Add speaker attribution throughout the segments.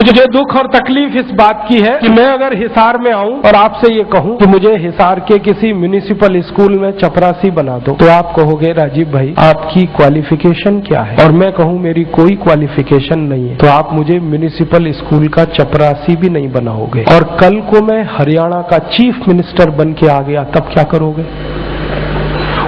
Speaker 1: मुझे दुख और तकलीफ इस बात की है कि मैं अगर हिसार में आऊं और आपसे ये कहूं कि मुझे हिसार के किसी म्युनिसिपल स्कूल में चपरासी बना दो, तो आप कहोगे राजीव भाई आपकी क्वालिफिकेशन क्या है, और मैं कहूं मेरी कोई क्वालिफिकेशन नहीं है, तो आप मुझे म्युनिसिपल स्कूल का चपरासी भी नहीं बनाओगे। और कल को मैं हरियाणा का चीफ मिनिस्टर बन के आ गया, तब क्या करोगे?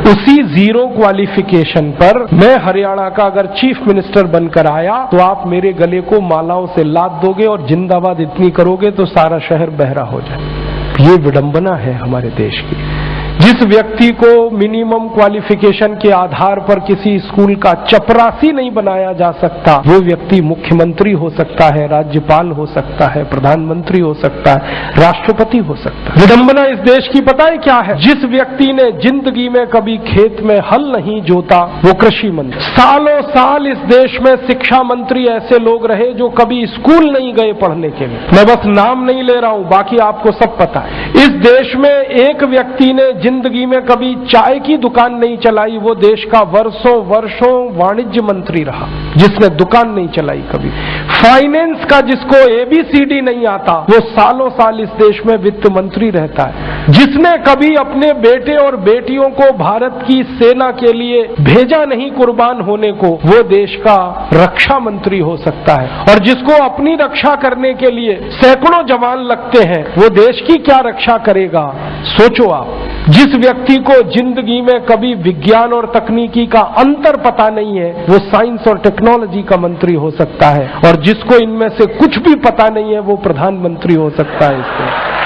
Speaker 1: उसी जीरो क्वालिफिकेशन पर मैं हरियाणा का अगर चीफ मिनिस्टर बनकर आया तो आप मेरे गले को मालाओं से लाद दोगे और जिंदाबाद इतनी करोगे तो सारा शहर बहरा हो जाए। ये विडंबना है हमारे देश की। जिस व्यक्ति को मिनिमम क्वालिफिकेशन के आधार पर किसी स्कूल का चपरासी नहीं बनाया जा सकता, वो व्यक्ति मुख्यमंत्री हो सकता है, राज्यपाल हो सकता है, प्रधानमंत्री हो सकता है, राष्ट्रपति हो सकता है। विडंबना इस देश की पता है क्या है? जिस व्यक्ति ने जिंदगी में कभी खेत में हल नहीं जोता वो कृषि मंत्री। सालों साल इस देश में शिक्षा मंत्री ऐसे लोग रहे जो कभी स्कूल नहीं गए पढ़ने के लिए। मैं बस नाम नहीं ले रहा हूं, बाकी आपको सब पता है। इस देश में एक व्यक्ति ने जिंदगी में कभी चाय की दुकान नहीं चलाई, वो देश का वर्षों वर्षों वाणिज्य मंत्री रहा जिसने दुकान नहीं चलाई कभी। फाइनेंस का जिसको ABCD नहीं आता वो सालों साल इस देश में वित्त मंत्री रहता है। जिसने कभी अपने बेटे और बेटियों को भारत की सेना के लिए भेजा नहीं कुर्बान होने को, वो देश का रक्षा मंत्री हो सकता है। और जिसको अपनी रक्षा करने के लिए सैकड़ों जवान लगते हैं वो देश की क्या रक्षा करेगा? सोचो आप। जिस व्यक्ति को जिंदगी में कभी विज्ञान और तकनीकी का अंतर पता नहीं है वो साइंस और टेक्नोलॉजी का मंत्री हो सकता है, और जिसको इनमें से कुछ भी पता नहीं है वो प्रधानमंत्री हो सकता है। इससे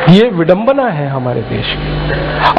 Speaker 1: ये विडंबना है हमारे देश की।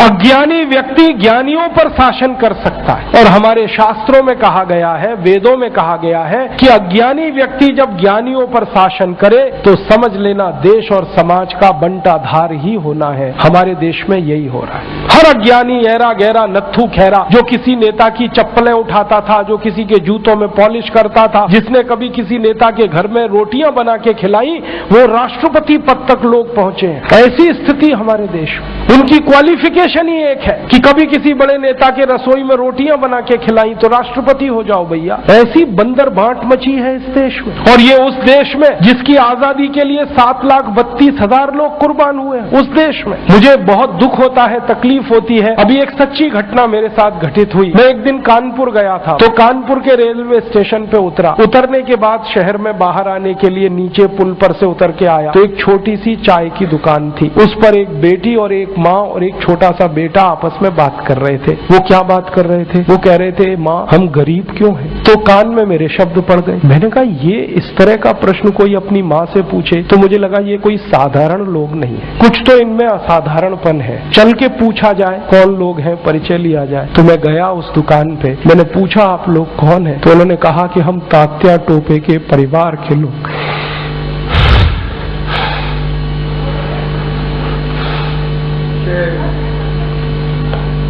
Speaker 1: अज्ञानी व्यक्ति ज्ञानियों पर शासन कर सकता है, और हमारे शास्त्रों में कहा गया है, वेदों में कहा गया है कि अज्ञानी व्यक्ति जब ज्ञानियों पर शासन करे तो समझ लेना देश और समाज का बंटाधार ही होना है। हमारे देश में यही हो रहा है। हर अज्ञानी ऐरा गहरा नत्थू खैरा जो किसी नेता की चप्पलें उठाता था, जो किसी के जूतों में पॉलिश करता था, जिसने कभी किसी नेता के घर में रोटियां बना के खिलाई, वो राष्ट्रपति पद तक लोग पहुंचे हैं। ऐसी स्थिति हमारे देश में। उनकी क्वालिफिकेशन ही एक है कि कभी किसी बड़े नेता के रसोई में रोटियां बना के खिलाई तो राष्ट्रपति हो जाओ भैया। ऐसी बंदर बांट मची है इस देश में। और ये उस देश में जिसकी आजादी के लिए 7,32,000 लोग कुर्बान हुए, उस देश में। मुझे बहुत दुख होता है, तकलीफ होती है। अभी एक सच्ची घटना मेरे साथ घटित हुई। मैं एक दिन कानपुर गया था, तो कानपुर के रेलवे स्टेशन पे उतरा। उतरने के बाद शहर में बाहर आने के लिए नीचे पुल पर से उतर के आया तो एक छोटी सी चाय की दुकान थी। उस पर एक बेटी और एक माँ और एक छोटा सा बेटा आपस में बात कर रहे थे। वो क्या बात कर रहे थे? वो कह रहे थे, माँ हम गरीब क्यों हैं? तो कान में मेरे शब्द पड़ गए। मैंने कहा ये इस तरह का प्रश्न कोई अपनी माँ से पूछे तो मुझे लगा ये कोई साधारण लोग नहीं है, कुछ तो इनमें असाधारणपन है। चल के पूछा जाए कौन लोग हैं, परिचय लिया जाए। तो मैं गया उस दुकान पे, मैंने पूछा आप लोग कौन है? तो उन्होंने कहा कि हम तात्या टोपे के परिवार के लोग।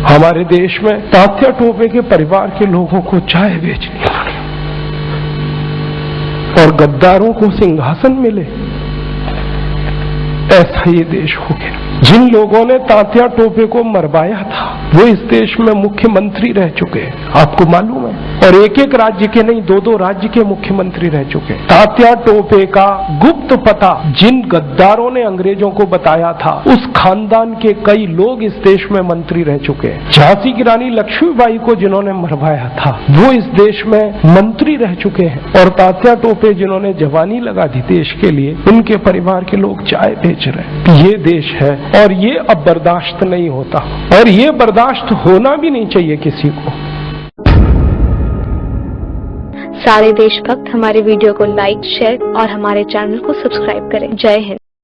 Speaker 1: हमारे देश में तात्या टोपे के परिवार के लोगों को चाय बेचनी पड़ी और गद्दारों को सिंहासन मिले, ऐसा ये देश हो गया। जिन लोगों ने तात्या टोपे को मरवाया था वो इस देश में मुख्यमंत्री रह चुके हैं, आपको मालूम है। और एक एक राज्य के नहीं, दो दो राज्य के मुख्यमंत्री रह चुके हैं। तात्या टोपे का गुप्त पता जिन गद्दारों ने अंग्रेजों को बताया था, उस खानदान के कई लोग इस देश में मंत्री रह चुके हैं। झांसी की रानी लक्ष्मीबाई को जिन्होंने मरवाया था वो इस देश में मंत्री रह चुके हैं। और तात्या टोपे जिन्होंने जवानी लगा दी देश के लिए, उनके परिवार के लोग चाय बेच रहे हैं। ये देश है और ये अब बर्दाश्त नहीं होता, और ये बर्दाश्त होना भी नहीं चाहिए किसी को।
Speaker 2: सारे देशभक्त हमारे वीडियो को लाइक, शेयर और हमारे चैनल को सब्सक्राइब करें। जय हिंद।